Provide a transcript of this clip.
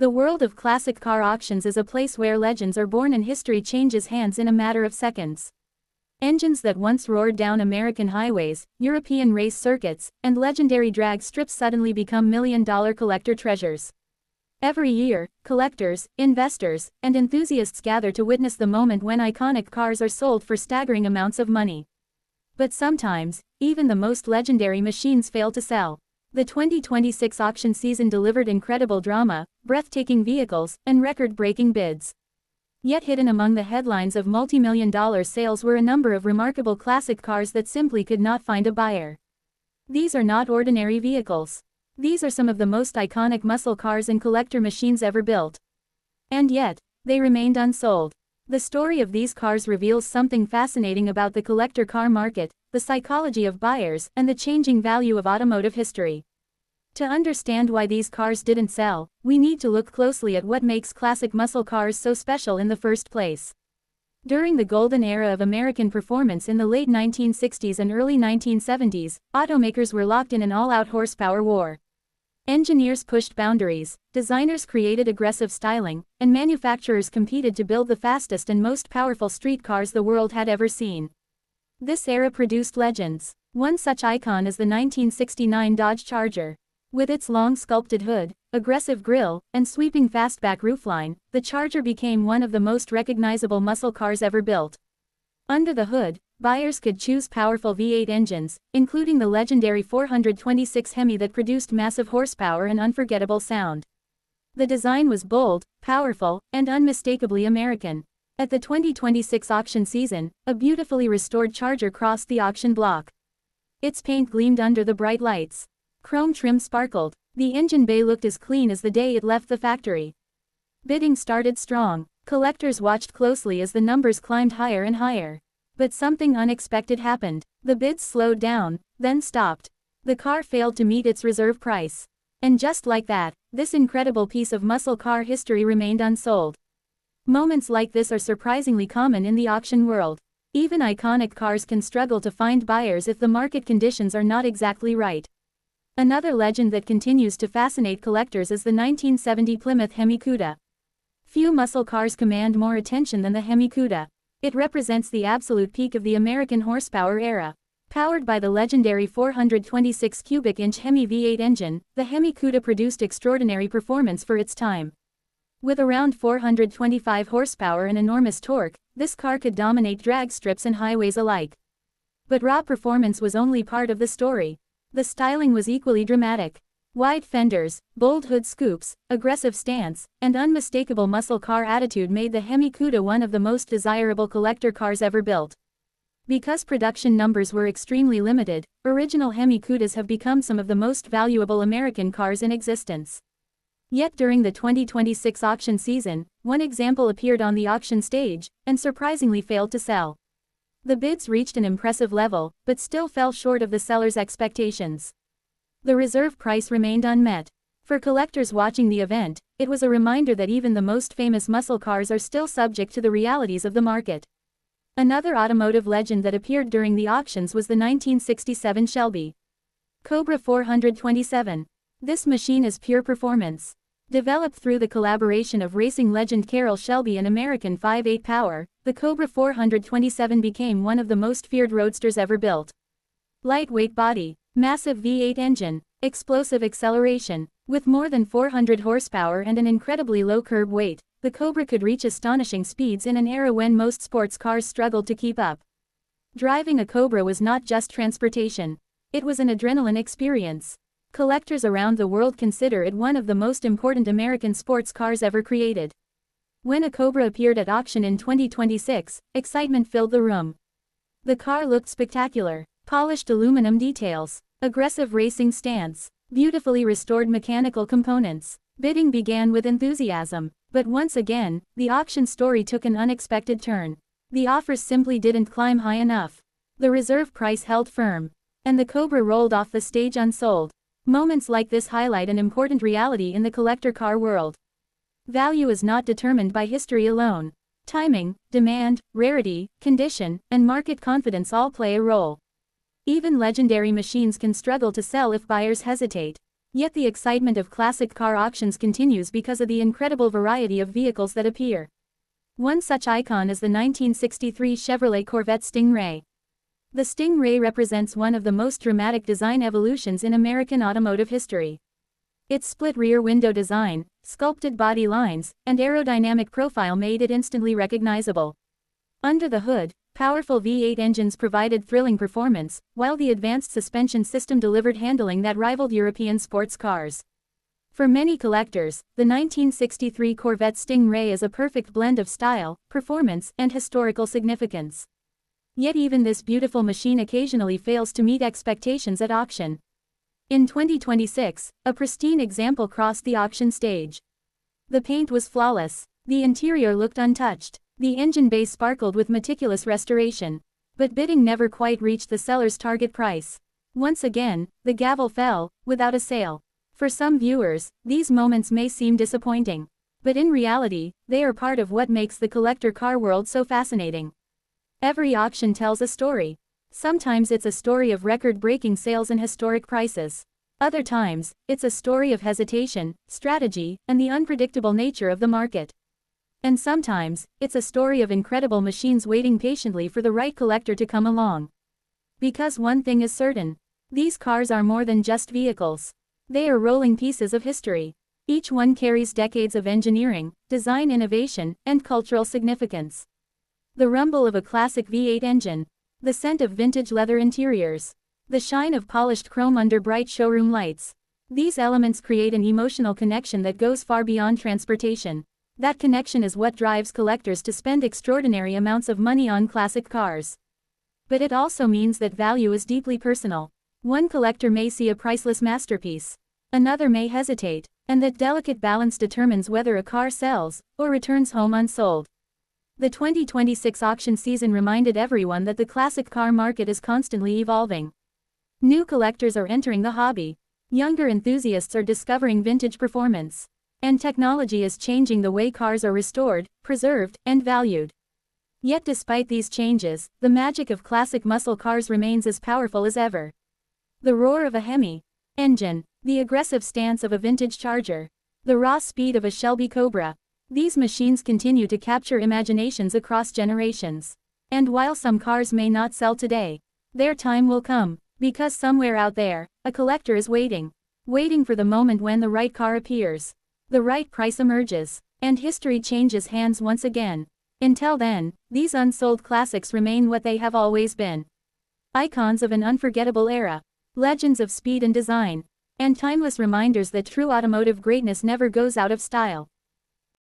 The world of classic car auctions is a place where legends are born and history changes hands in a matter of seconds. Engines that once roared down American highways, European race circuits, and legendary drag strips suddenly become million-dollar collector treasures. Every year, collectors, investors, and enthusiasts gather to witness the moment when iconic cars are sold for staggering amounts of money. But sometimes, even the most legendary machines fail to sell. The 2026 auction season delivered incredible drama, breathtaking vehicles, and record-breaking bids. Yet hidden among the headlines of multi-million-dollar sales were a number of remarkable classic cars that simply could not find a buyer. These are not ordinary vehicles. These are some of the most iconic muscle cars and collector machines ever built. And yet, they remained unsold. The story of these cars reveals something fascinating about the collector car market, the psychology of buyers, and the changing value of automotive history. To understand why these cars didn't sell, we need to look closely at what makes classic muscle cars so special in the first place. During the golden era of American performance in the late 1960s and early 1970s, automakers were locked in an all-out horsepower war. Engineers pushed boundaries, designers created aggressive styling, and manufacturers competed to build the fastest and most powerful street cars the world had ever seen. This era produced legends. One such icon is the 1969 Dodge Charger. With its long sculpted hood, aggressive grille, and sweeping fastback roofline, the Charger became one of the most recognizable muscle cars ever built. Under the hood, buyers could choose powerful V8 engines, including the legendary 426 Hemi that produced massive horsepower and unforgettable sound. The design was bold, powerful, and unmistakably American. At the 2026 auction season, a beautifully restored Charger crossed the auction block. Its paint gleamed under the bright lights. Chrome trim sparkled. The engine bay looked as clean as the day it left the factory. Bidding started strong. Collectors watched closely as the numbers climbed higher and higher. But something unexpected happened. The bids slowed down, then stopped. The car failed to meet its reserve price. And just like that, this incredible piece of muscle car history remained unsold. Moments like this are surprisingly common in the auction world. Even iconic cars can struggle to find buyers if the market conditions are not exactly right. Another legend that continues to fascinate collectors is the 1970 Plymouth Hemi Cuda. Few muscle cars command more attention than the Hemi Cuda. It represents the absolute peak of the American horsepower era. Powered by the legendary 426 cubic-inch Hemi V8 engine, the Hemi Cuda produced extraordinary performance for its time. With around 425 horsepower and enormous torque, this car could dominate drag strips and highways alike. But raw performance was only part of the story. The styling was equally dramatic. Wide fenders, bold hood scoops, aggressive stance, and unmistakable muscle car attitude made the Hemi Cuda one of the most desirable collector cars ever built. Because production numbers were extremely limited, original Hemi Cudas have become some of the most valuable American cars in existence. Yet during the 2026 auction season, one example appeared on the auction stage, and surprisingly failed to sell. The bids reached an impressive level, but still fell short of the seller's expectations. The reserve price remained unmet. For collectors watching the event, it was a reminder that even the most famous muscle cars are still subject to the realities of the market. Another automotive legend that appeared during the auctions was the 1967 Shelby Cobra 427. This machine is pure performance. Developed through the collaboration of racing legend Carroll Shelby and American 5.8 power, the Cobra 427 became one of the most feared roadsters ever built. Lightweight body, massive V8 engine, explosive acceleration. With more than 400 horsepower and an incredibly low curb weight, the Cobra could reach astonishing speeds in an era when most sports cars struggled to keep up. Driving a Cobra was not just transportation. It was an adrenaline experience. Collectors around the world consider it one of the most important American sports cars ever created. When a Cobra appeared at auction in 2026, excitement filled the room. The car looked spectacular. Polished aluminum details, aggressive racing stance, beautifully restored mechanical components. Bidding began with enthusiasm, but once again, the auction story took an unexpected turn. The offers simply didn't climb high enough. The reserve price held firm, and the Cobra rolled off the stage unsold. Moments like this highlight an important reality in the collector car world. Value is not determined by history alone. Timing, demand, rarity, condition, and market confidence all play a role. Even legendary machines can struggle to sell if buyers hesitate. Yet the excitement of classic car auctions continues because of the incredible variety of vehicles that appear. One such icon is the 1963 Chevrolet Corvette Stingray. The Stingray represents one of the most dramatic design evolutions in American automotive history. Its split rear window design, sculpted body lines, and aerodynamic profile made it instantly recognizable. Under the hood, powerful V8 engines provided thrilling performance, while the advanced suspension system delivered handling that rivaled European sports cars. For many collectors, the 1963 Corvette Stingray is a perfect blend of style, performance, and historical significance. Yet even this beautiful machine occasionally fails to meet expectations at auction. In 2026, a pristine example crossed the auction stage. The paint was flawless, the interior looked untouched, the engine bay sparkled with meticulous restoration. But bidding never quite reached the seller's target price. Once again, the gavel fell, without a sale. For some viewers, these moments may seem disappointing. But in reality, they are part of what makes the collector car world so fascinating. Every auction tells a story. Sometimes it's a story of record-breaking sales and historic prices. Other times, it's a story of hesitation, strategy, and the unpredictable nature of the market. And sometimes, it's a story of incredible machines waiting patiently for the right collector to come along. Because one thing is certain. These cars are more than just vehicles. They are rolling pieces of history. Each one carries decades of engineering, design innovation, and cultural significance. The rumble of a classic V8 engine. The scent of vintage leather interiors. The shine of polished chrome under bright showroom lights. These elements create an emotional connection that goes far beyond transportation. That connection is what drives collectors to spend extraordinary amounts of money on classic cars. But it also means that value is deeply personal. One collector may see a priceless masterpiece. Another may hesitate, and that delicate balance determines whether a car sells or returns home unsold. The 2026 auction season reminded everyone that the classic car market is constantly evolving. New collectors are entering the hobby. Younger enthusiasts are discovering vintage performance. And technology is changing the way cars are restored, preserved, and valued. Yet despite these changes, the magic of classic muscle cars remains as powerful as ever. The roar of a Hemi engine, the aggressive stance of a vintage Charger, the raw speed of a Shelby Cobra. These machines continue to capture imaginations across generations. And while some cars may not sell today, their time will come, because somewhere out there, a collector is waiting. Waiting for the moment when the right car appears. The right price emerges, and history changes hands once again. Until then, these unsold classics remain what they have always been. Icons of an unforgettable era. Legends of speed and design. And timeless reminders that true automotive greatness never goes out of style.